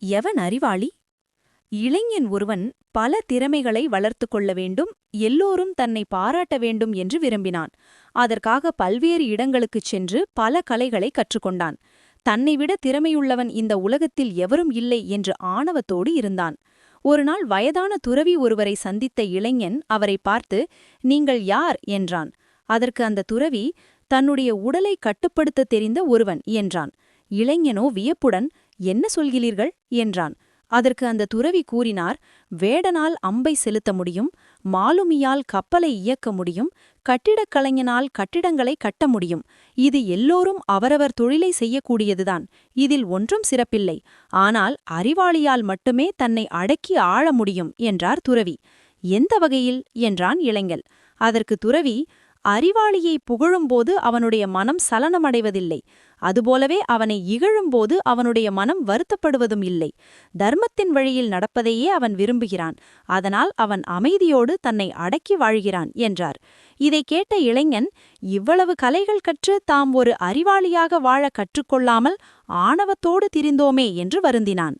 எவன் அறிவாளி? இளைஞன் ஒருவன் பல திறமைகளை வளர்த்து கொள்ள வேண்டும், எல்லோரும் தன்னை பாராட்ட வேண்டும் என்று விரும்பினான். அதற்காக பல்வேறு இடங்களுக்குச் சென்று பல கலைகளை கற்றுக்கொண்டான். தன்னைவிட திறமையுள்ளவன் இந்த உலகத்தில் எவரும் இல்லை என்று ஆணவத்தோடு இருந்தான். ஒருநாள் வயதான துறவி ஒருவரை சந்தித்த இளைஞன் அவரை பார்த்து, நீங்கள் யார் என்றான். அதற்கு அந்த துறவி, தன்னுடைய உடலை கட்டுப்படுத்த தெரிந்த ஒருவன் என்றான். இளைஞனோ வியப்புடன், என்ன சொல்கிறீர்கள் என்றான். அதற்கு அந்த துறவி கூறினார், வேடனால் அம்பை செலுத்த முடியும், மாலுமியால் கப்பலை இயக்க முடியும், கட்டிடக் கலைஞனால் கட்டிடங்களை கட்ட முடியும். இது எல்லோரும் அவரவர் தொழிலை செய்யக்கூடியதுதான். இதில் ஒன்றும் சிறப்பில்லை. ஆனால் அறிவாளியால் மட்டுமே தன்னை அடக்கி ஆள முடியும் என்றார் துறவி. எந்த வகையில் என்றான் இளைஞன். அதற்கு துறவி, அறிவாளியை புகழும்போது அவனுடைய மனம் சலனமடைவதில்லை. அதுபோலவே அவனை இகழும்போது அவனுடைய மனம் வருத்தப்படுவதும் இல்லை. தர்மத்தின் வழியில் நடப்பதையே அவன் விரும்புகிறான். அதனால் அவன் அமைதியோடு தன்னை அடக்கி வாழ்கிறான் என்றார். இதை கேட்ட இளைஞன், இவ்வளவு கலைகள் கற்று தாம் ஒரு அறிவாளியாக வாழ கற்றுக்கொள்ளாமல் ஆணவத்தோடு திரிந்தோமே என்று வருந்தினான்.